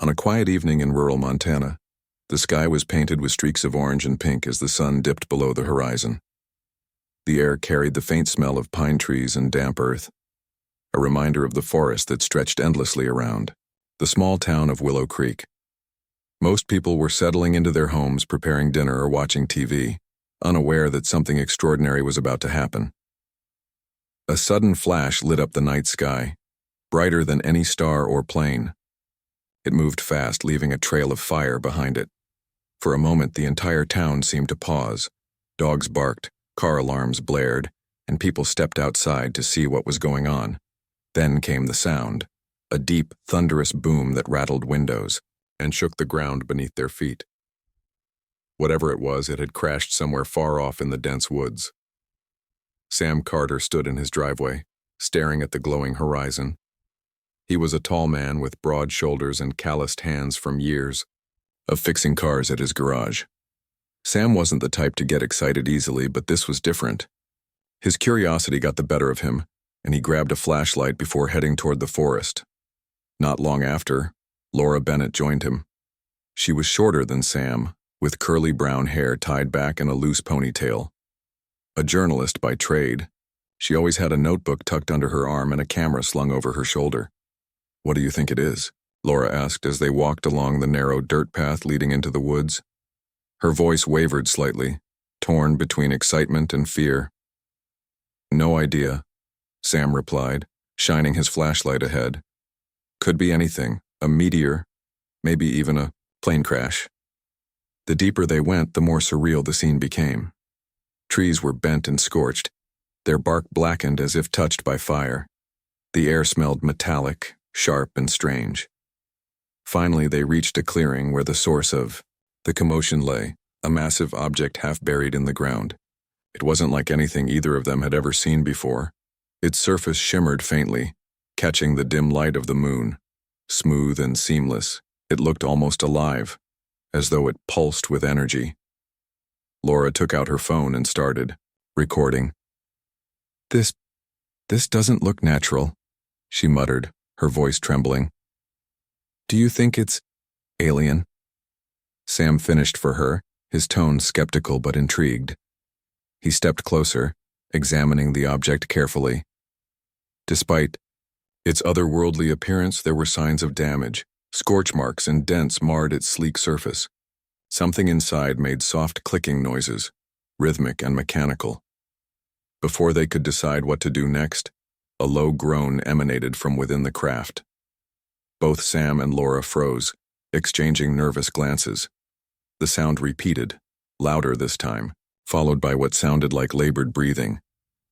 On a quiet evening in rural Montana, the sky was painted with streaks of orange and pink as the sun dipped below the horizon. The air carried the faint smell of pine trees and damp earth, a reminder of the forest that stretched endlessly around, the small town of Willow Creek. Most people were settling into their homes, preparing dinner or watching TV, unaware that something extraordinary was about to happen. A sudden flash lit up the night sky, brighter than any star or plane. It moved fast, leaving a trail of fire behind it. For a moment, the entire town seemed to pause. Dogs barked, car alarms blared, and people stepped outside to see what was going on. Then came the sound, a deep, thunderous boom that rattled windows and shook the ground beneath their feet. Whatever it was, it had crashed somewhere far off in the dense woods. Sam Carter stood in his driveway, staring at the glowing horizon. He was a tall man with broad shoulders and calloused hands from years of fixing cars at his garage. Sam wasn't the type to get excited easily, but this was different. His curiosity got the better of him, and he grabbed a flashlight before heading toward the forest. Not long after, Laura Bennett joined him. She was shorter than Sam, with curly brown hair tied back in a loose ponytail. A journalist by trade, she always had a notebook tucked under her arm and a camera slung over her shoulder. "What do you think it is?" Laura asked as they walked along the narrow dirt path leading into the woods. Her voice wavered slightly, torn between excitement and fear. "No idea," Sam replied, shining his flashlight ahead. "Could be anything, a meteor, maybe even a plane crash." The deeper they went, the more surreal the scene became. Trees were bent and scorched, their bark blackened as if touched by fire. The air smelled metallic, sharp and strange. Finally, they reached a clearing where the source of the commotion lay, a massive object half buried in the ground. It wasn't like anything either of them had ever seen before. Its surface shimmered faintly, catching the dim light of the moon. Smooth and seamless, it looked almost alive, as though it pulsed with energy. Laura took out her phone and started recording. This doesn't look natural," she muttered, her voice trembling. "Do you think it's alien?" Sam finished for her, his tone skeptical but intrigued. He stepped closer, examining the object carefully. Despite its otherworldly appearance, there were signs of damage. Scorch marks and dents marred its sleek surface. Something inside made soft clicking noises, rhythmic and mechanical. Before they could decide what to do next, a low groan emanated from within the craft. Both Sam and Laura froze, exchanging nervous glances. The sound repeated, louder this time, followed by what sounded like labored breathing.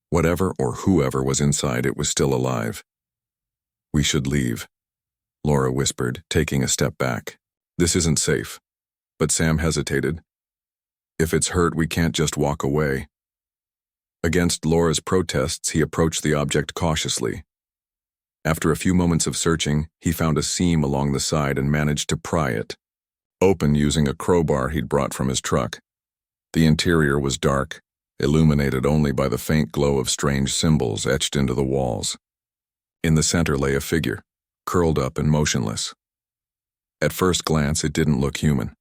Whatever or whoever was inside, it was still alive. "We should leave," Laura whispered, taking a step back. "This isn't safe." But Sam hesitated. "If it's hurt, we can't just walk away." Against Laura's protests, he approached the object cautiously. After a few moments of searching, he found a seam along the side and managed to pry it open using a crowbar he'd brought from his truck. The interior was dark, illuminated only by the faint glow of strange symbols etched into the walls. In the center lay a figure, curled up and motionless. At first glance, it didn't look human.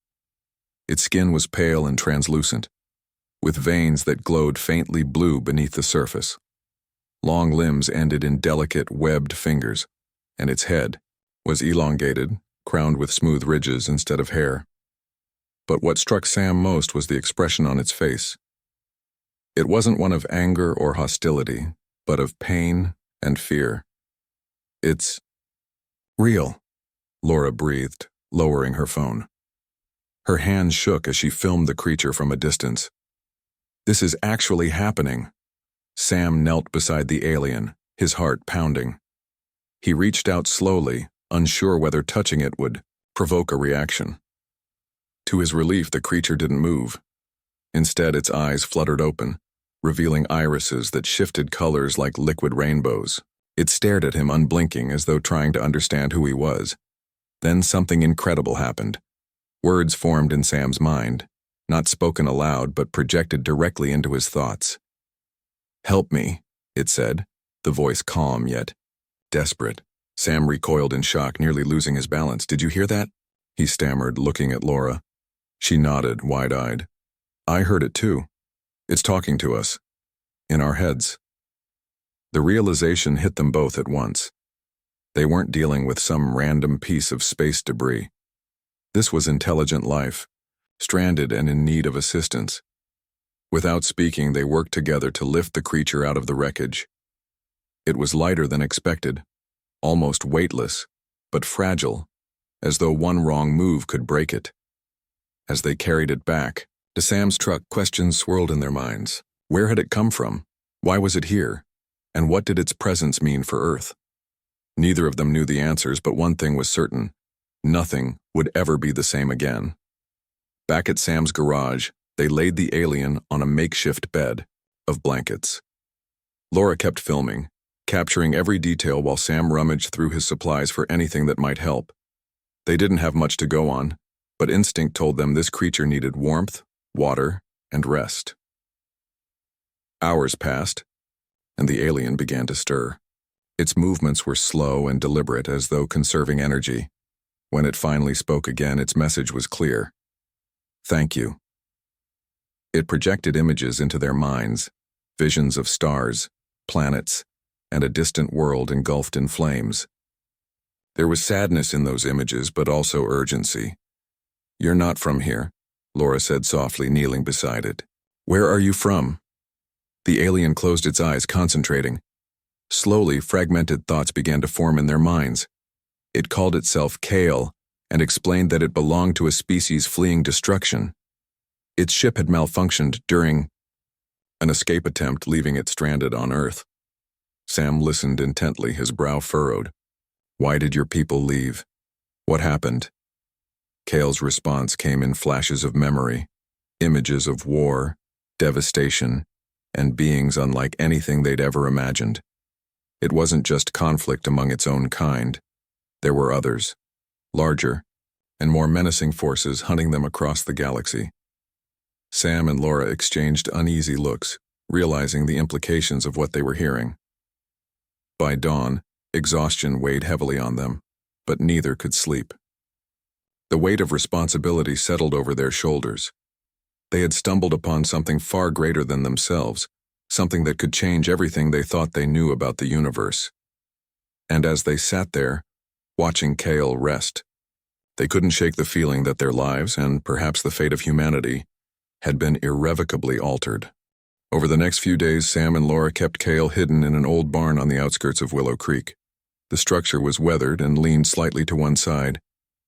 Its skin was pale and translucent, with veins that glowed faintly blue beneath the surface. Long limbs ended in delicate, webbed fingers, and its head was elongated, crowned with smooth ridges instead of hair. But what struck Sam most was the expression on its face. It wasn't one of anger or hostility, but of pain and fear. "It's real," Laura breathed, lowering her phone. Her hands shook as she filmed the creature from a distance. "This is actually happening." Sam knelt beside the alien, his heart pounding. He reached out slowly, unsure whether touching it would provoke a reaction. To his relief, the creature didn't move. Instead, its eyes fluttered open, revealing irises that shifted colors like liquid rainbows. It stared at him unblinking, as though trying to understand who he was. Then something incredible happened. Words formed in Sam's mind, not spoken aloud but projected directly into his thoughts. "Help me," it said, the voice calm yet desperate. Sam recoiled in shock, nearly losing his balance. "Did you hear that?" he stammered, looking at Laura. She nodded, wide-eyed. I heard it too. It's talking to us. In our heads. The realization hit them both at once. They weren't dealing with some random piece of space debris. This was intelligent life, stranded and in need of assistance. Without speaking, they worked together to lift the creature out of the wreckage. It was lighter than expected, almost weightless, but fragile, as though one wrong move could break it. As they carried it back to Sam's truck, questions swirled in their minds. Where had it come from? Why was it here? And what did its presence mean for Earth? Neither of them knew the answers, but one thing was certain. Nothing would ever be the same again. Back at Sam's garage, they laid the alien on a makeshift bed of blankets. Laura kept filming, capturing every detail while Sam rummaged through his supplies for anything that might help. They didn't have much to go on, but instinct told them this creature needed warmth, water, and rest. Hours passed, and the alien began to stir. Its movements were slow and deliberate, as though conserving energy. When it finally spoke again, its message was clear. Thank you. It projected images into their minds, visions of stars, planets, and a distant world engulfed in flames. There was sadness in those images, but also urgency. You're not from here, Laura said softly, kneeling beside it. Where are you from? The alien closed its eyes, concentrating. Slowly, fragmented thoughts began to form in their minds. It called itself Kale and explained that it belonged to a species fleeing destruction. Its ship had malfunctioned during an escape attempt, leaving it stranded on Earth. Sam listened intently, his brow furrowed. Why did your people leave? What happened? Kale's response came in flashes of memory, images of war, devastation, and beings unlike anything they'd ever imagined. It wasn't just conflict among its own kind. There were others, larger, and more menacing forces hunting them across the galaxy. Sam and Laura exchanged uneasy looks, realizing the implications of what they were hearing. By dawn, exhaustion weighed heavily on them, but neither could sleep. The weight of responsibility settled over their shoulders. They had stumbled upon something far greater than themselves, something that could change everything they thought they knew about the universe. And as they sat there, watching Kale rest, they couldn't shake the feeling that their lives, and perhaps the fate of humanity, had been irrevocably altered. Over the next few days, Sam and Laura kept Kale hidden in an old barn on the outskirts of Willow Creek. The structure was weathered and leaned slightly to one side,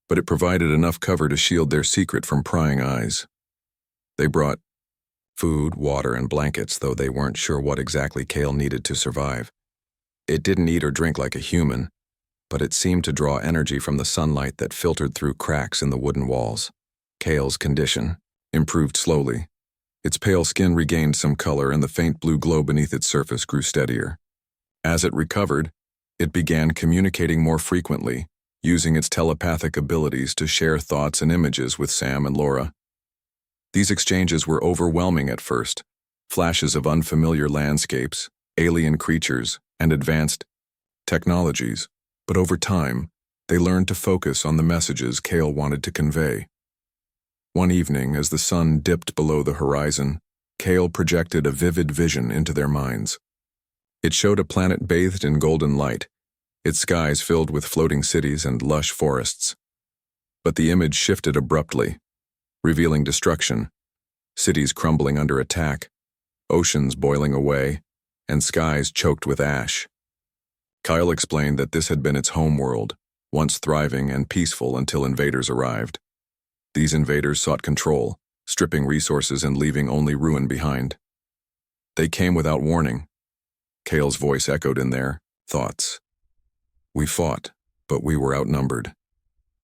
but it provided enough cover to shield their secret from prying eyes. They brought food, water, and blankets, though they weren't sure what exactly Kale needed to survive. It didn't eat or drink like a human, but it seemed to draw energy from the sunlight that filtered through cracks in the wooden walls. Kale's condition improved slowly. Its pale skin regained some color, and the faint blue glow beneath its surface grew steadier. As it recovered, it began communicating more frequently, using its telepathic abilities to share thoughts and images with Sam and Laura. These exchanges were overwhelming at first, flashes of unfamiliar landscapes, alien creatures, and advanced technologies, but over time, they learned to focus on the messages Kale wanted to convey. One evening, as the sun dipped below the horizon, Kale projected a vivid vision into their minds. It showed a planet bathed in golden light, its skies filled with floating cities and lush forests. But the image shifted abruptly, revealing destruction, cities crumbling under attack, oceans boiling away, and skies choked with ash. Kyle explained that this had been its homeworld, once thriving and peaceful until invaders arrived. These invaders sought control, stripping resources and leaving only ruin behind. They came without warning. Kale's voice echoed in their thoughts. We fought, but we were outnumbered.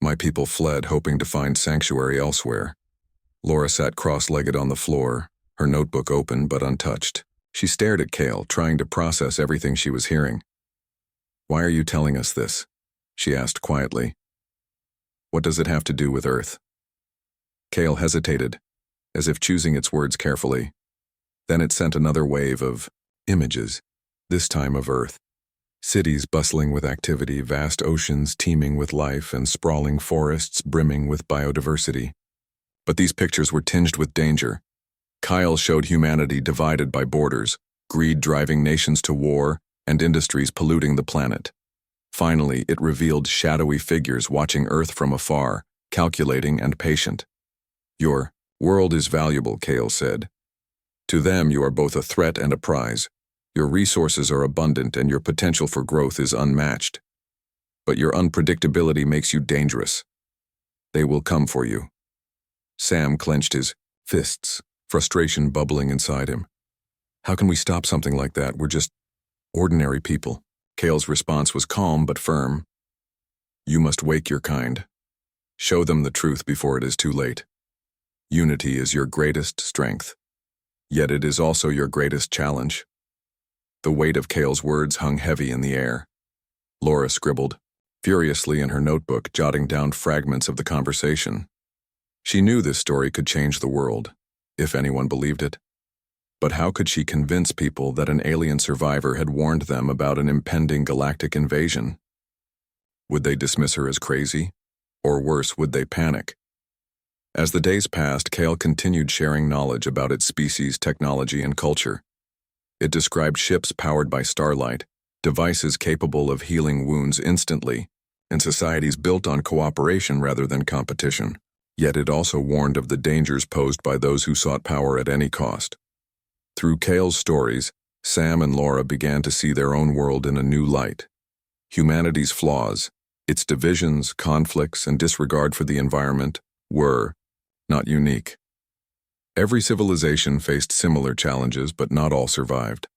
My people fled, hoping to find sanctuary elsewhere. Laura sat cross-legged on the floor, her notebook open but untouched. She stared at Kale, trying to process everything she was hearing. Why are you telling us this? She asked quietly. What does it have to do with Earth? Kale hesitated, as if choosing its words carefully. Then it sent another wave of images, this time of Earth. Cities bustling with activity, vast oceans teeming with life, and sprawling forests brimming with biodiversity. But these pictures were tinged with danger. Kyle showed humanity divided by borders, greed driving nations to war, and industries polluting the planet. Finally, it revealed shadowy figures watching Earth from afar, calculating and patient. "Your world is valuable," Kale said. "To them, you are both a threat and a prize. Your resources are abundant and your potential for growth is unmatched. But your unpredictability makes you dangerous. They will come for you." Sam clenched his fists, frustration bubbling inside him. "How can we stop something like that? We're just ordinary people." Kale's response was calm but firm. "You must wake your kind. Show them the truth before it is too late. Unity is your greatest strength, yet it is also your greatest challenge." The weight of Kale's words hung heavy in the air. Laura scribbled furiously in her notebook, jotting down fragments of the conversation. She knew this story could change the world, if anyone believed it. But how could she convince people that an alien survivor had warned them about an impending galactic invasion? Would they dismiss her as crazy? Or worse, would they panic? As the days passed, Kale continued sharing knowledge about its species, technology, and culture. It described ships powered by starlight, devices capable of healing wounds instantly, and societies built on cooperation rather than competition. Yet it also warned of the dangers posed by those who sought power at any cost. Through Kale's stories, Sam and Laura began to see their own world in a new light. Humanity's flaws, its divisions, conflicts, and disregard for the environment were not unique. Every civilization faced similar challenges, but not all survived.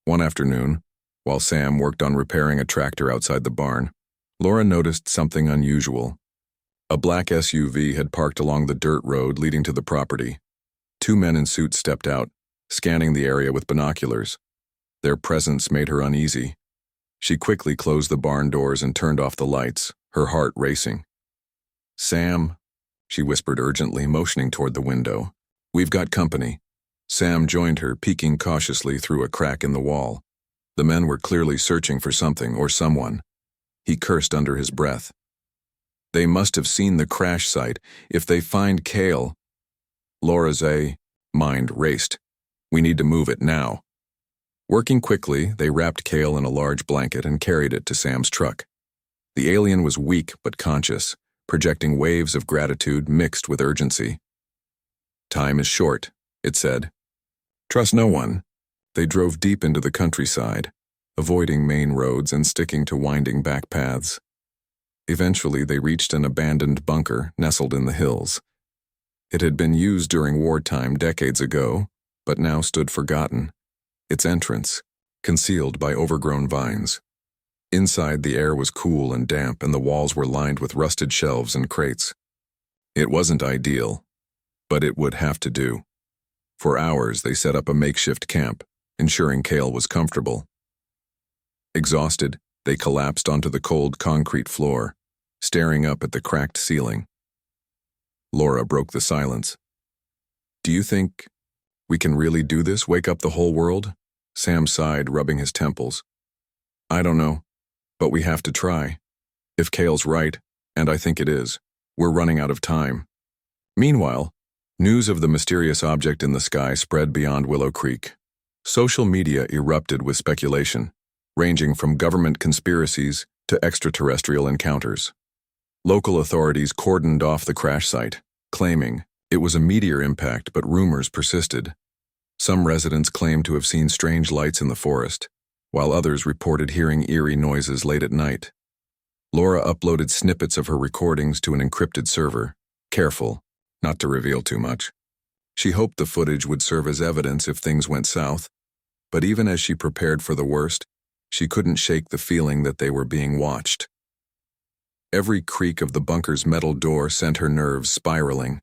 One afternoon, while Sam worked on repairing a tractor outside the barn, Laura noticed something unusual. A black SUV had parked along the dirt road leading to the property. Two men in suits stepped out, scanning the area with binoculars. Their presence made her uneasy. She quickly closed the barn doors and turned off the lights, her heart racing. "Sam," she whispered urgently, motioning toward the window. "We've got company." Sam joined her, peeking cautiously through a crack in the wall. The men were clearly searching for something or someone. He cursed under his breath. They must have seen the crash site. If they find Kale... Laura's mind raced. "We need to move it now." Working quickly, they wrapped Kale in a large blanket and carried it to Sam's truck. The alien was weak but conscious, projecting waves of gratitude mixed with urgency. "Time is short," it said. "Trust no one." They drove deep into the countryside, avoiding main roads and sticking to winding back paths. Eventually, they reached an abandoned bunker nestled in the hills. It had been used during wartime decades ago, but now stood forgotten, its entrance concealed by overgrown vines. Inside, the air was cool and damp, and the walls were lined with rusted shelves and crates. It wasn't ideal, but it would have to do. For hours, they set up a makeshift camp, ensuring Kale was comfortable. Exhausted, they collapsed onto the cold concrete floor, staring up at the cracked ceiling. Laura broke the silence. "Do you think we can really do this, wake up the whole world?" Sam sighed, rubbing his temples. "I don't know, but we have to try. If Kale's right, and I think it is, we're running out of time." Meanwhile, news of the mysterious object in the sky spread beyond Willow Creek. Social media erupted with speculation, ranging from government conspiracies to extraterrestrial encounters. Local authorities cordoned off the crash site, claiming it was a meteor impact, but rumors persisted. Some residents claimed to have seen strange lights in the forest, while others reported hearing eerie noises late at night. Laura uploaded snippets of her recordings to an encrypted server, careful not to reveal too much. She hoped the footage would serve as evidence if things went south, but even as she prepared for the worst, she couldn't shake the feeling that they were being watched. Every creak of the bunker's metal door sent her nerves spiraling.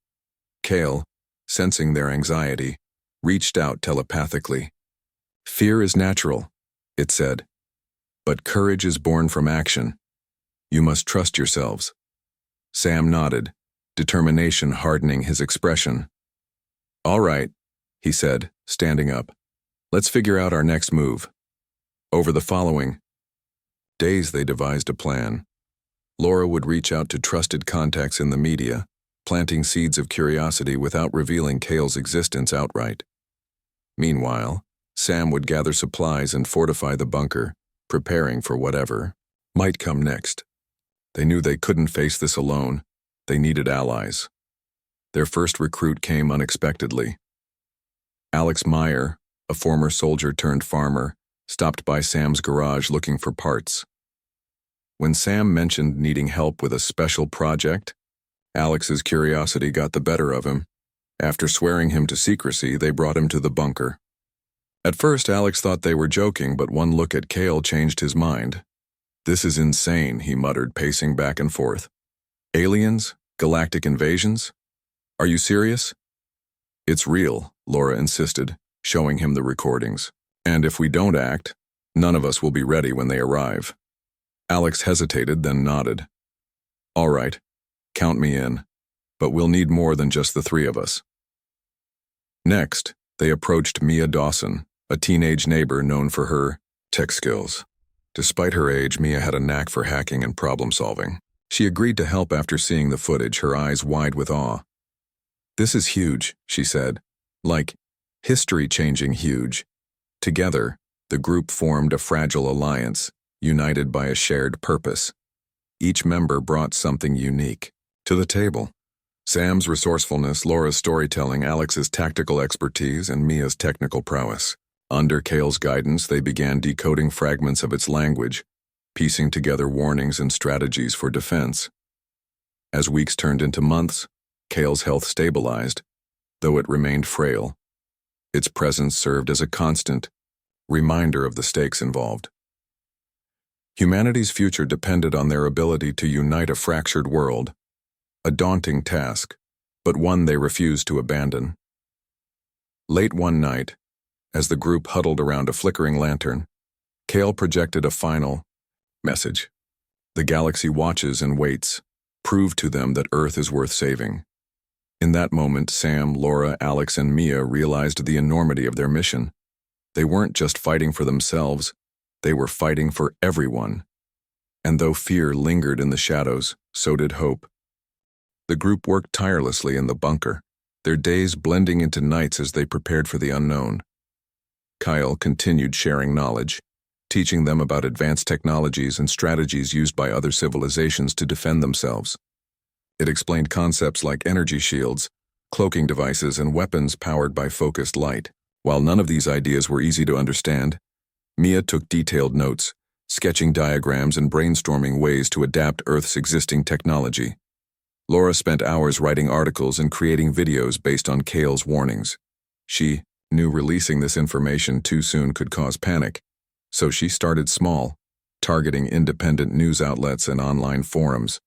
Kale, sensing their anxiety, reached out telepathically. "Fear is natural," it said, "but courage is born from action. You must trust yourselves." Sam nodded, determination hardening his expression. "All right," he said, standing up. "Let's figure out our next move." Over the following days, they devised a plan. Laura would reach out to trusted contacts in the media, planting seeds of curiosity without revealing Kale's existence outright. Meanwhile, Sam would gather supplies and fortify the bunker, preparing for whatever might come next. They knew they couldn't face this alone. They needed allies. Their first recruit came unexpectedly. Alex Meyer, a former soldier turned farmer, stopped by Sam's garage looking for parts. When Sam mentioned needing help with a special project, Alex's curiosity got the better of him. After swearing him to secrecy, they brought him to the bunker. At first, Alex thought they were joking, but one look at Kale changed his mind. "This is insane," he muttered, pacing back and forth. "Aliens? Galactic invasions? Are you serious?" "It's real," Laura insisted, showing him the recordings. "And if we don't act, none of us will be ready when they arrive." Alex hesitated, then nodded. "All right, count me in, but we'll need more than just the three of us." Next, they approached Mia Dawson, a teenage neighbor known for her tech skills. Despite her age, Mia had a knack for hacking and problem-solving. She agreed to help after seeing the footage, her eyes wide with awe. "This is huge," she said. "Like, history-changing huge." Together, the group formed a fragile alliance, united by a shared purpose. Each member brought something unique to the table. Sam's resourcefulness, Laura's storytelling, Alex's tactical expertise, and Mia's technical prowess. Under Kale's guidance, they began decoding fragments of its language, piecing together warnings and strategies for defense. As weeks turned into months, Kale's health stabilized, though it remained frail. Its presence served as a constant reminder of the stakes involved. Humanity's future depended on their ability to unite a fractured world, a daunting task, but one they refused to abandon. Late one night, as the group huddled around a flickering lantern, Kale projected a final message. "The galaxy watches and waits. Prove to them that Earth is worth saving." In that moment, Sam, Laura, Alex, and Mia realized the enormity of their mission. They weren't just fighting for themselves, they were fighting for everyone. And though fear lingered in the shadows, so did hope. The group worked tirelessly in the bunker, their days blending into nights as they prepared for the unknown. Kyle continued sharing knowledge, teaching them about advanced technologies and strategies used by other civilizations to defend themselves. It explained concepts like energy shields, cloaking devices, and weapons powered by focused light. While none of these ideas were easy to understand, Mia took detailed notes, sketching diagrams and brainstorming ways to adapt Earth's existing technology. Laura spent hours writing articles and creating videos based on Kale's warnings. She knew releasing this information too soon could cause panic, so she started small, targeting independent news outlets and online forums.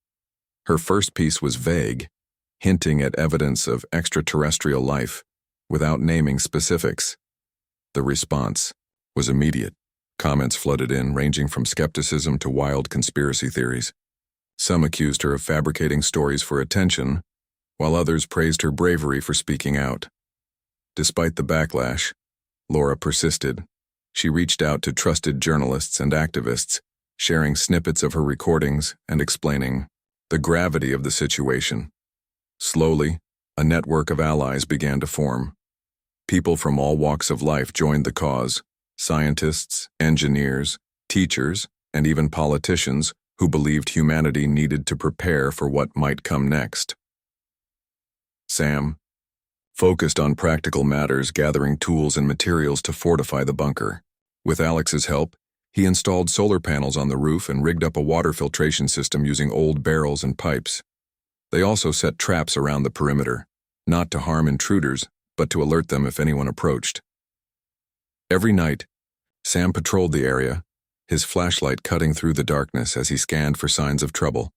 Her first piece was vague, hinting at evidence of extraterrestrial life, without naming specifics. The response was immediate. Comments flooded in, ranging from skepticism to wild conspiracy theories. Some accused her of fabricating stories for attention, while others praised her bravery for speaking out. Despite the backlash, Laura persisted. She reached out to trusted journalists and activists, sharing snippets of her recordings and explaining the gravity of the situation. Slowly, a network of allies began to form. People from all walks of life joined the cause: scientists, engineers, teachers, and even politicians who believed humanity needed to prepare for what might come next. Sam focused on practical matters, gathering tools and materials to fortify the bunker. With Alex's help, he installed solar panels on the roof and rigged up a water filtration system using old barrels and pipes. They also set traps around the perimeter, not to harm intruders, but to alert them if anyone approached. Every night, Sam patrolled the area, his flashlight cutting through the darkness as he scanned for signs of trouble.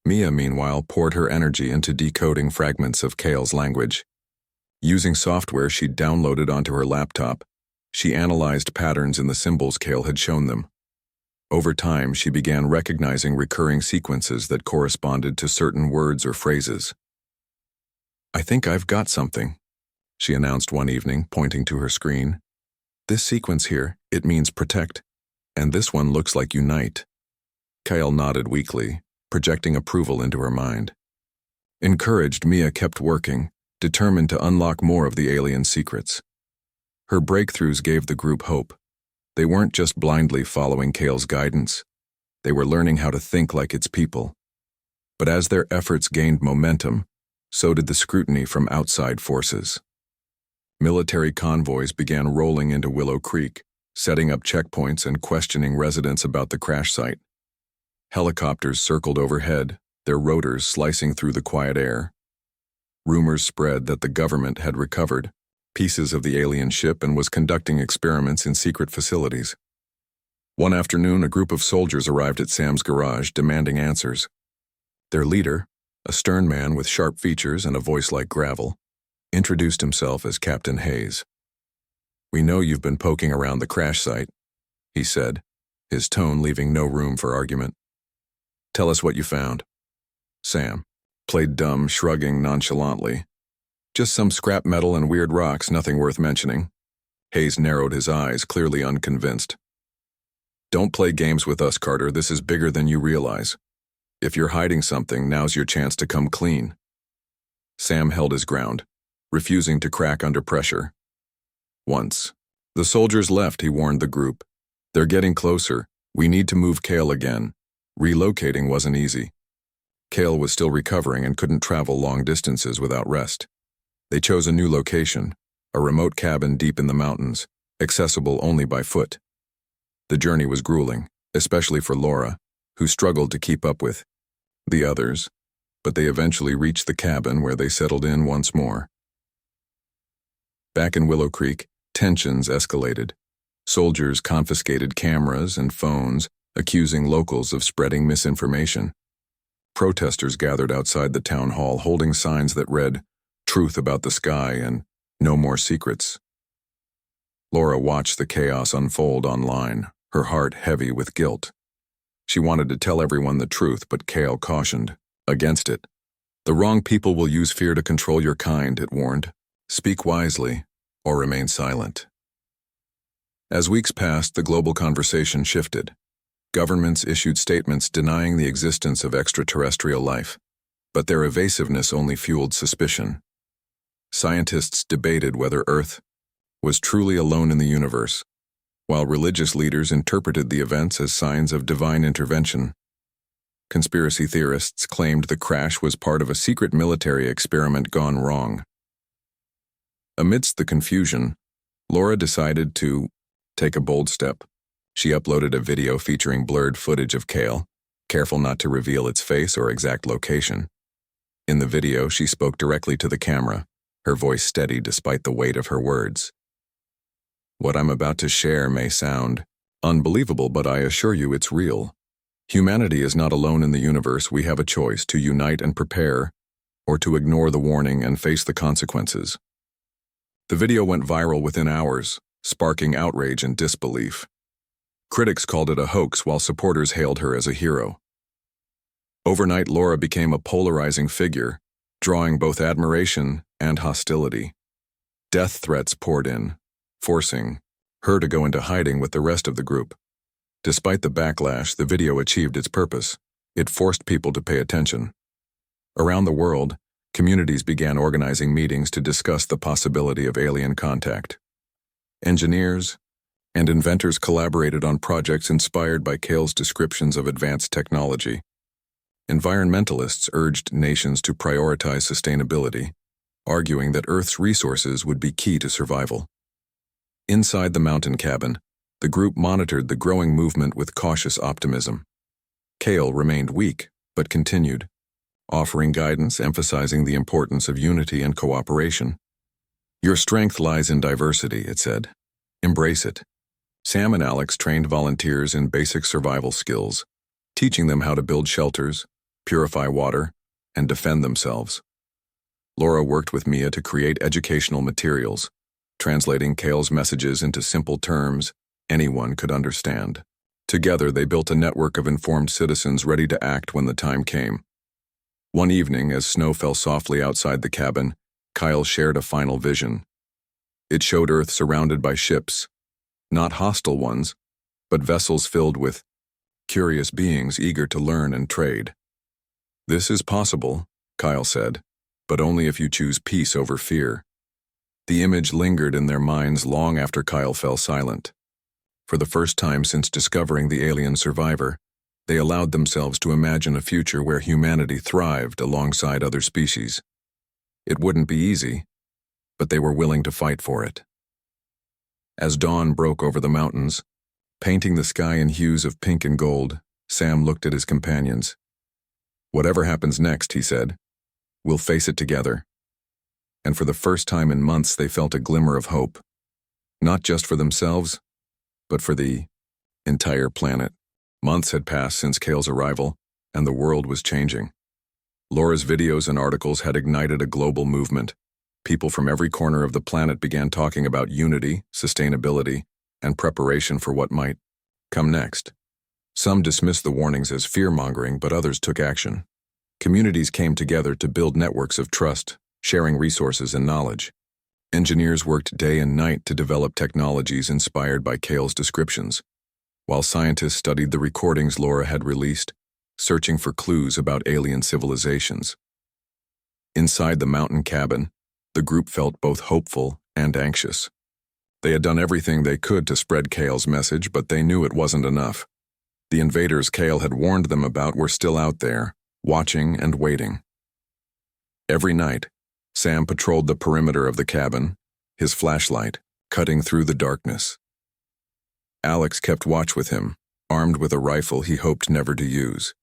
Mia, meanwhile, poured her energy into decoding fragments of Kale's language. Using software she'd downloaded onto her laptop, she analyzed patterns in the symbols Kale had shown them. Over time, she began recognizing recurring sequences that corresponded to certain words or phrases. "I think I've got something," she announced one evening, pointing to her screen. "This sequence here, it means protect, And this one looks like Unite. Kyle nodded weakly, projecting approval into her mind. Encouraged, Mia kept working, determined to unlock more of the alien secrets. Her breakthroughs gave the group hope. They weren't just blindly following Kale's guidance. They were learning how to think like its people. But as their efforts gained momentum, so did the scrutiny from outside forces. Military convoys began rolling into Willow Creek, setting up checkpoints and questioning residents about the crash site. Helicopters circled overhead, their rotors slicing through the quiet air. Rumors spread that the government had recovered pieces of the alien ship and was conducting experiments in secret facilities. One afternoon, a group of soldiers arrived at Sam's garage demanding answers. Their leader, a stern man with sharp features and a voice like gravel, introduced himself as Captain Hayes. "We know you've been poking around the crash site," he said, his tone leaving no room for argument. "Tell us what you found." Sam played dumb, shrugging nonchalantly. "Just some scrap metal and weird rocks, nothing worth mentioning." Hayes narrowed his eyes, clearly unconvinced. "Don't play games with us, Carter. This is bigger than you realize. If you're hiding something, now's your chance to come clean." Sam held his ground, refusing to crack under pressure. Once the soldiers left, he warned the group. "They're getting closer. We need to move Kale again." Relocating wasn't easy. Kale was still recovering and couldn't travel long distances without rest. They chose a new location, a remote cabin deep in the mountains, accessible only by foot. The journey was grueling, especially for Laura, who struggled to keep up with the others, but they eventually reached the cabin where they settled in once more. Back in Willow Creek, tensions escalated. Soldiers confiscated cameras and phones, accusing locals of spreading misinformation. Protesters gathered outside the town hall holding signs that read, "Truth about the sky" and "No more secrets." Laura watched the chaos unfold online, her heart heavy with guilt. She wanted to tell everyone the truth, but Kale cautioned against it. "The wrong people will use fear to control your kind," it warned. "Speak wisely, or remain silent." As weeks passed, the global conversation shifted. Governments issued statements denying the existence of extraterrestrial life, but their evasiveness only fueled suspicion. Scientists debated whether Earth was truly alone in the universe, while religious leaders interpreted the events as signs of divine intervention. Conspiracy theorists claimed the crash was part of a secret military experiment gone wrong. Amidst the confusion, Laura decided to take a bold step. She uploaded a video featuring blurred footage of Kale, careful not to reveal its face or exact location. In the video, she spoke directly to the camera, her voice steady despite the weight of her words. "What I'm about to share may sound unbelievable, but I assure you it's real. Humanity is not alone in the universe. We have a choice: to unite and prepare, or to ignore the warning and face the consequences." The video went viral within hours, sparking outrage and disbelief. Critics called it a hoax, while supporters hailed her as a hero. Overnight, Laura became a polarizing figure, drawing both admiration and hostility. Death threats poured in, forcing her to go into hiding with the rest of the group. Despite the backlash, the video achieved its purpose. It forced people to pay attention. Around the world, communities began organizing meetings to discuss the possibility of alien contact. Engineers and inventors collaborated on projects inspired by Kale's descriptions of advanced technology. Environmentalists urged nations to prioritize sustainability, arguing that Earth's resources would be key to survival. Inside the mountain cabin, the group monitored the growing movement with cautious optimism. Kale remained weak, but continued, offering guidance emphasizing the importance of unity and cooperation. "Your strength lies in diversity," it said. "Embrace it." Sam and Alex trained volunteers in basic survival skills, teaching them how to build shelters, purify water, and defend themselves. Laura worked with Mia to create educational materials, translating Kale's messages into simple terms anyone could understand. Together, they built a network of informed citizens ready to act when the time came. One evening, as snow fell softly outside the cabin, Kyle shared a final vision. It showed Earth surrounded by ships, not hostile ones, but vessels filled with curious beings eager to learn and trade. "This is possible," Kyle said, "but only if you choose peace over fear." The image lingered in their minds long after Kyle fell silent. For the first time since discovering the alien survivor, they allowed themselves to imagine a future where humanity thrived alongside other species. It wouldn't be easy, but they were willing to fight for it. As dawn broke over the mountains, painting the sky in hues of pink and gold, Sam looked at his companions. "Whatever happens next," he said, "we'll face it together." And for the first time in months they felt a glimmer of hope, not just for themselves, but for the entire planet. Months had passed since Kale's arrival, and the world was changing. Laura's videos and articles had ignited a global movement. People from every corner of the planet began talking about unity, sustainability, and preparation for what might come next. Some dismissed the warnings as fear-mongering, but others took action. Communities came together to build networks of trust, sharing resources and knowledge. Engineers worked day and night to develop technologies inspired by Kale's descriptions, while scientists studied the recordings Laura had released, searching for clues about alien civilizations. Inside the mountain cabin, the group felt both hopeful and anxious. They had done everything they could to spread Kale's message, but they knew it wasn't enough. The invaders Kale had warned them about were still out there, watching and waiting. Every night, Sam patrolled the perimeter of the cabin, his flashlight cutting through the darkness. Alex kept watch with him, armed with a rifle he hoped never to use.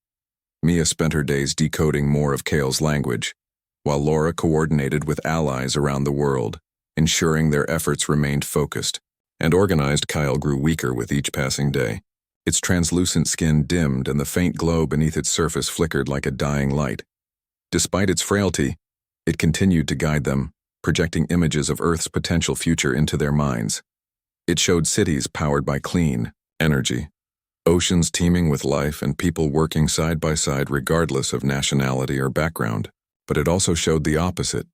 Mia spent her days decoding more of Kale's language, while Laura coordinated with allies around the world, ensuring their efforts remained focused, and organized. Kyle grew weaker with each passing day. Its translucent skin dimmed and the faint glow beneath its surface flickered like a dying light. Despite its frailty, it continued to guide them, projecting images of Earth's potential future into their minds. It showed cities powered by clean energy, oceans teeming with life, and people working side by side regardless of nationality or background. But it also showed the opposite,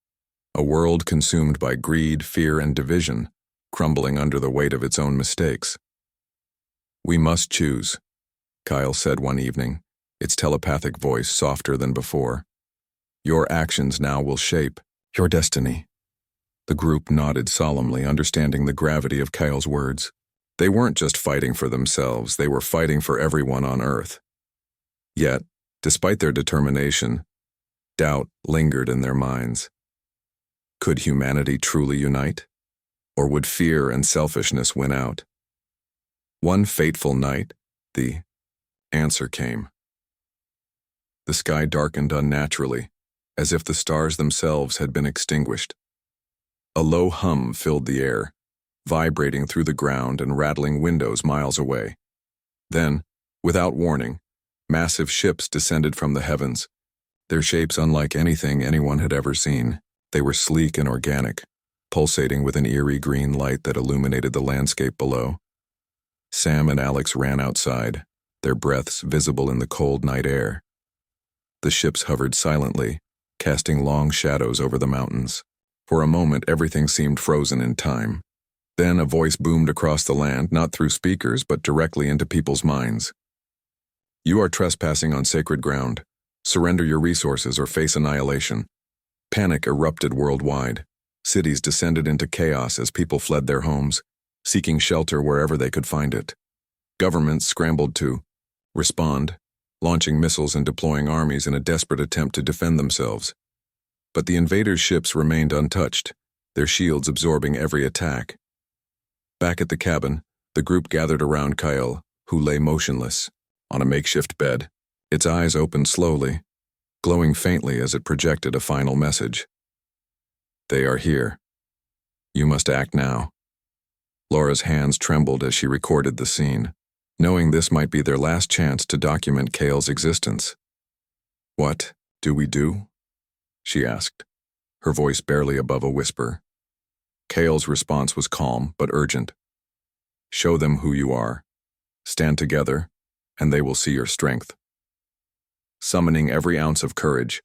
a world consumed by greed, fear, and division, crumbling under the weight of its own mistakes. "We must choose," Kyle said one evening, its telepathic voice softer than before. "Your actions now will shape your destiny." The group nodded solemnly, understanding the gravity of Kyle's words. They weren't just fighting for themselves, they were fighting for everyone on Earth. Yet, despite their determination, doubt lingered in their minds. Could humanity truly unite? Or would fear and selfishness win out? One fateful night, the answer came. The sky darkened unnaturally, as if the stars themselves had been extinguished. A low hum filled the air, vibrating through the ground and rattling windows miles away. Then, without warning, massive ships descended from the heavens, their shapes unlike anything anyone had ever seen. They were sleek and organic, pulsating with an eerie green light that illuminated the landscape below. Sam and Alex ran outside, their breaths visible in the cold night air. The ships hovered silently, casting long shadows over the mountains. For a moment, everything seemed frozen in time. Then a voice boomed across the land, not through speakers, but directly into people's minds. "You are trespassing on sacred ground. Surrender your resources or face annihilation." Panic erupted worldwide. Cities descended into chaos as people fled their homes, seeking shelter wherever they could find it. Governments scrambled to respond, launching missiles and deploying armies in a desperate attempt to defend themselves. But the invaders' ships remained untouched, their shields absorbing every attack. Back at the cabin, the group gathered around Kyle, who lay motionless, on a makeshift bed, its eyes opened slowly, glowing faintly as it projected a final message. "They are here. You must act now." Laura's hands trembled as she recorded the scene, knowing this might be their last chance to document Kale's existence. "What do we do?" she asked, her voice barely above a whisper. Kale's response was calm but urgent. "Show them who you are. Stand together, and they will see your strength." Summoning every ounce of courage,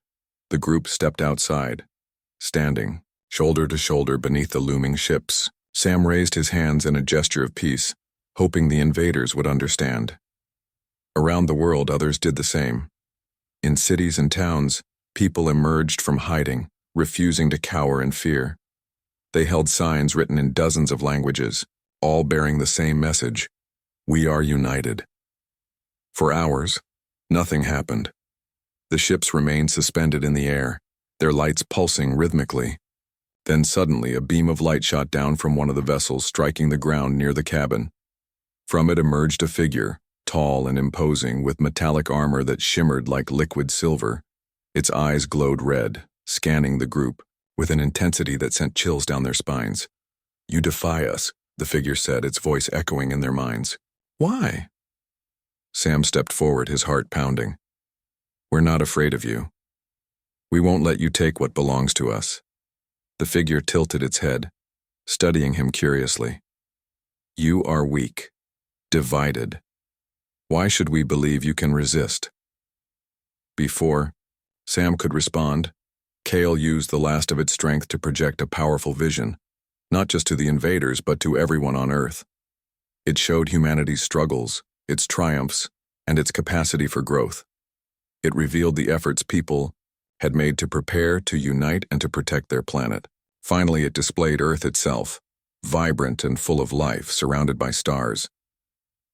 the group stepped outside, standing, shoulder to shoulder beneath the looming ships. Sam raised his hands in a gesture of peace, hoping the invaders would understand. Around the world, others did the same. In cities and towns, people emerged from hiding, refusing to cower in fear. They held signs written in dozens of languages, all bearing the same message: we are united. For hours, nothing happened. The ships remained suspended in the air, their lights pulsing rhythmically. Then suddenly a beam of light shot down from one of the vessels, striking the ground near the cabin. From it emerged a figure, tall and imposing, with metallic armor that shimmered like liquid silver. Its eyes glowed red, scanning the group with an intensity that sent chills down their spines. "You defy us," the figure said, its voice echoing in their minds. "Why?" Sam stepped forward, his heart pounding. "We're not afraid of you. We won't let you take what belongs to us." The figure tilted its head, studying him curiously. "You are weak, divided. Why should we believe you can resist?" Before Sam could respond, Kale used the last of its strength to project a powerful vision, not just to the invaders but to everyone on Earth. It showed humanity's struggles, its triumphs, and its capacity for growth. It revealed the efforts people had made to prepare, to unite, and to protect their planet. Finally, it displayed Earth itself, vibrant and full of life, surrounded by stars.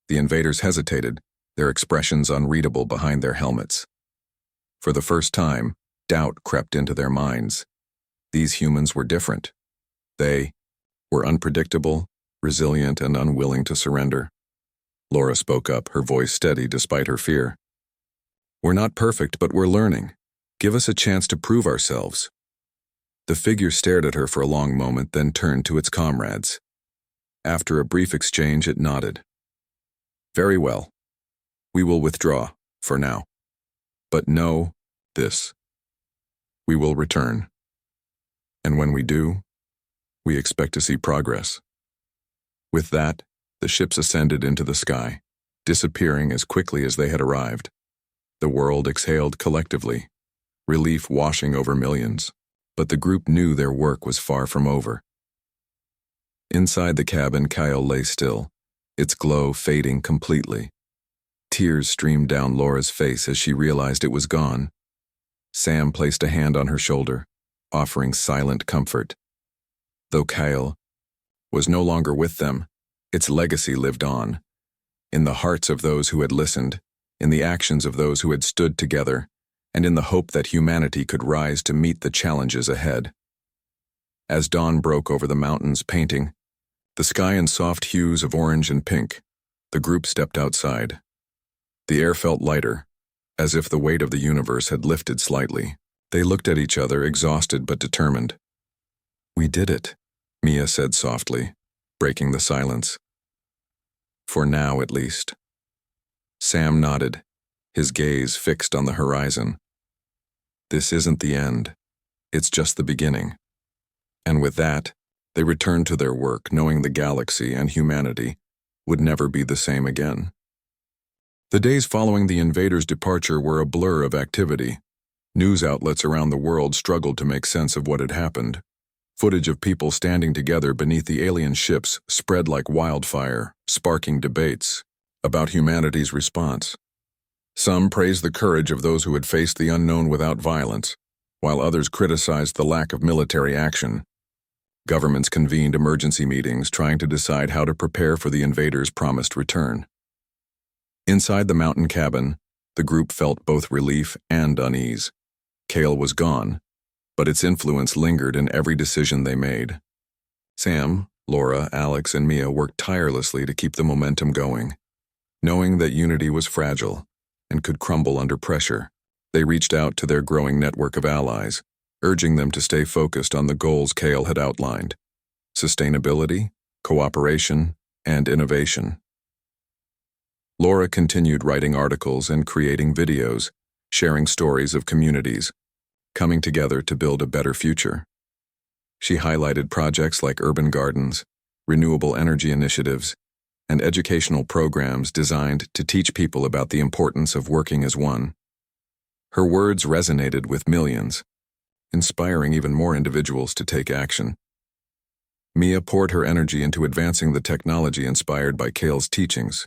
The invaders hesitated, their expressions unreadable behind their helmets. For the first time, doubt crept into their minds. These humans were different. They were unpredictable, resilient, and unwilling to surrender. Laura spoke up, her voice steady despite her fear. "We're not perfect, but we're learning. Give us a chance to prove ourselves." The figure stared at her for a long moment, then turned to its comrades. After a brief exchange, it nodded. "Very well. We will withdraw, for now. But know this. We will return. And when we do, we expect to see progress." With that, the ships ascended into the sky, disappearing as quickly as they had arrived. The world exhaled collectively, relief washing over millions, but the group knew their work was far from over. Inside the cabin, Kyle lay still, its glow fading completely. Tears streamed down Laura's face as she realized it was gone. Sam placed a hand on her shoulder, offering silent comfort. Though Kyle was no longer with them, its legacy lived on, in the hearts of those who had listened, in the actions of those who had stood together, and in the hope that humanity could rise to meet the challenges ahead. As dawn broke over the mountains, painting the sky in soft hues of orange and pink, the group stepped outside. The air felt lighter, as if the weight of the universe had lifted slightly. They looked at each other, exhausted but determined. "We did it," Mia said softly, breaking the silence. "For now, at least." Sam nodded, his gaze fixed on the horizon. "This isn't the end. It's just the beginning." And with that, they returned to their work, knowing the galaxy and humanity would never be the same again. The days following the invaders' departure were a blur of activity. News outlets around the world struggled to make sense of what had happened. Footage of people standing together beneath the alien ships spread like wildfire, sparking debates about humanity's response. Some praised the courage of those who had faced the unknown without violence, while others criticized the lack of military action. Governments convened emergency meetings trying to decide how to prepare for the invaders' promised return. Inside the mountain cabin, the group felt both relief and unease. Kale was gone, but its influence lingered in every decision they made. Sam, Laura, Alex, and Mia worked tirelessly to keep the momentum going. Knowing that unity was fragile and could crumble under pressure, they reached out to their growing network of allies, urging them to stay focused on the goals Kale had outlined: sustainability, cooperation, and innovation. Laura continued writing articles and creating videos, sharing stories of communities coming together to build a better future. She highlighted projects like urban gardens, renewable energy initiatives, and educational programs designed to teach people about the importance of working as one. Her words resonated with millions, inspiring even more individuals to take action. Mia poured her energy into advancing the technology inspired by Kale's teachings.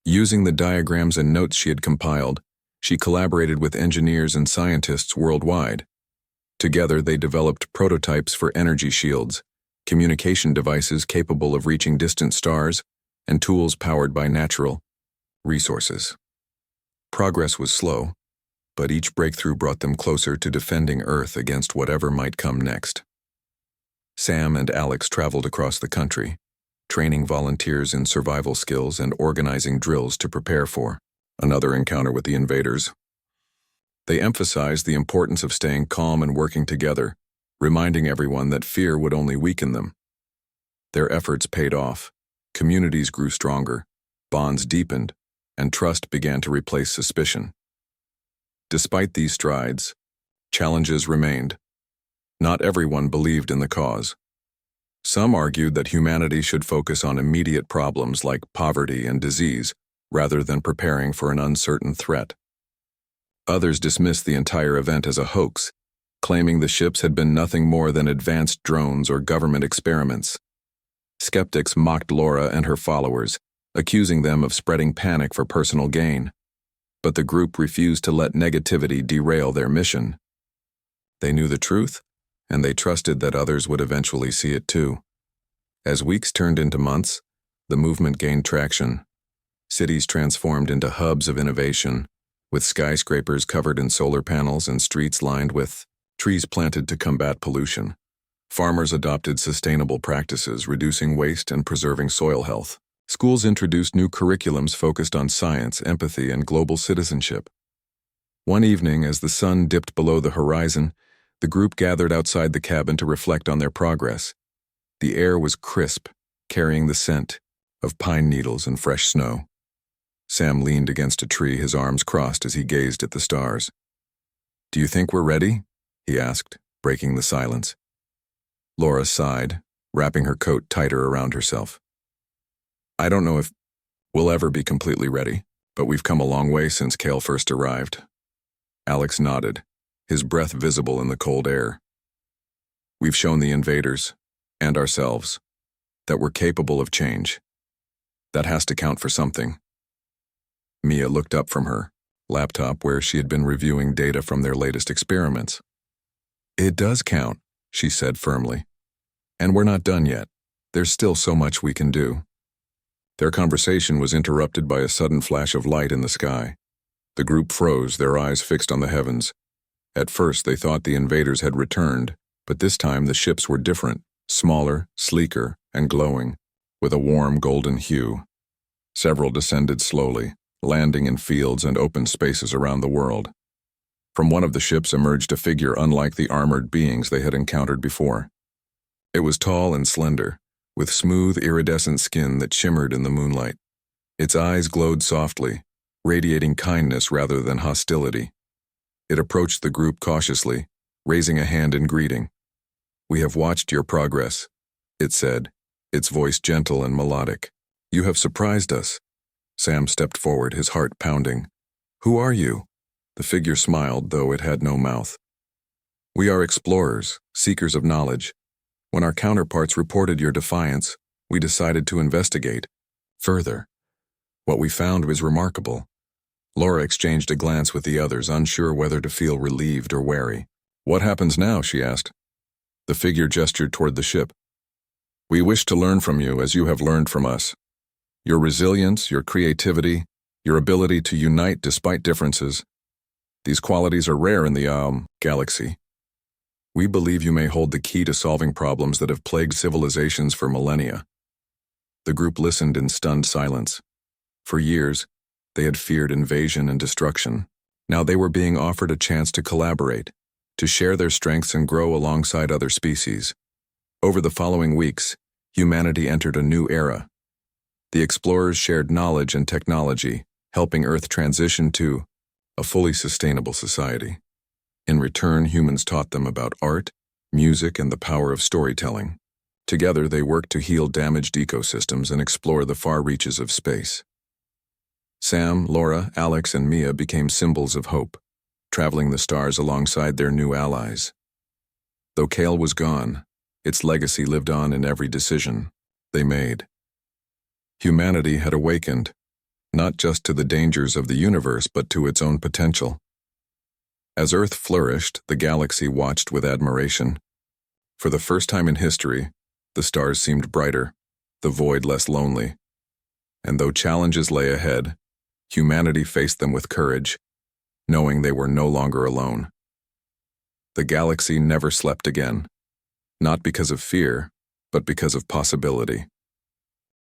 Using the diagrams and notes she had compiled, she collaborated with engineers and scientists worldwide. Together, they developed prototypes for energy shields, communication devices capable of reaching distant stars, and tools powered by natural resources. Progress was slow, but each breakthrough brought them closer to defending Earth against whatever might come next. Sam and Alex traveled across the country, training volunteers in survival skills and organizing drills to prepare for another encounter with the invaders. They emphasized the importance of staying calm and working together, reminding everyone that fear would only weaken them. Their efforts paid off. Communities grew stronger, bonds deepened, and trust began to replace suspicion. Despite these strides, challenges remained. Not everyone believed in the cause. Some argued that humanity should focus on immediate problems like poverty and disease, rather than preparing for an uncertain threat. Others dismissed the entire event as a hoax, claiming the ships had been nothing more than advanced drones or government experiments. Skeptics mocked Laura and her followers, accusing them of spreading panic for personal gain. But the group refused to let negativity derail their mission. They knew the truth, and they trusted that others would eventually see it too. As weeks turned into months, the movement gained traction. Cities transformed into hubs of innovation, with skyscrapers covered in solar panels and streets lined with trees planted to combat pollution. Farmers adopted sustainable practices, reducing waste and preserving soil health. Schools introduced new curriculums focused on science, empathy, and global citizenship. One evening, as the sun dipped below the horizon, the group gathered outside the cabin to reflect on their progress. The air was crisp, carrying the scent of pine needles and fresh snow. Sam leaned against a tree, his arms crossed as he gazed at the stars. "Do you think we're ready?" he asked, breaking the silence. Laura sighed, wrapping her coat tighter around herself. "I don't know if we'll ever be completely ready, but we've come a long way since Kale first arrived." Alex nodded, his breath visible in the cold air. "We've shown the invaders, and ourselves, that we're capable of change. That has to count for something." Mia looked up from her laptop where she had been reviewing data from their latest experiments. "It does count," she said firmly. "And we're not done yet. There's still so much we can do." Their conversation was interrupted by a sudden flash of light in the sky. The group froze, their eyes fixed on the heavens. At first they thought the invaders had returned, but this time the ships were different, smaller, sleeker, and glowing, with a warm golden hue. Several descended slowly, landing in fields and open spaces around the world. From one of the ships emerged a figure unlike the armored beings they had encountered before. It was tall and slender, with smooth, iridescent skin that shimmered in the moonlight. Its eyes glowed softly, radiating kindness rather than hostility. It approached the group cautiously, raising a hand in greeting. "We have watched your progress," it said, its voice gentle and melodic. "You have surprised us." Sam stepped forward, his heart pounding. "Who are you?" The figure smiled, though it had no mouth. "We are explorers, seekers of knowledge. When our counterparts reported your defiance, we decided to investigate further. What we found was remarkable." Laura exchanged a glance with the others, unsure whether to feel relieved or wary. "What happens now?" she asked. The figure gestured toward the ship. "We wish to learn from you as you have learned from us. Your resilience, your creativity, your ability to unite despite differences. These qualities are rare in the galaxy. We believe you may hold the key to solving problems that have plagued civilizations for millennia." The group listened in stunned silence. For years, they had feared invasion and destruction. Now they were being offered a chance to collaborate, to share their strengths and grow alongside other species. Over the following weeks, humanity entered a new era. The explorers shared knowledge and technology, helping Earth transition to a fully sustainable society. In return, humans taught them about art, music, and the power of storytelling. Together, they worked to heal damaged ecosystems and explore the far reaches of space. Sam, Laura, Alex, and Mia became symbols of hope, traveling the stars alongside their new allies. Though Kale was gone, Its legacy lived on in every decision they made. Humanity had awakened, not just to the dangers of the universe but to its own potential. As Earth flourished, the galaxy watched with admiration. For the first time in history, the stars seemed brighter, the void less lonely. And though challenges lay ahead, humanity faced them with courage, knowing they were no longer alone. The galaxy never slept again, not because of fear, but because of possibility.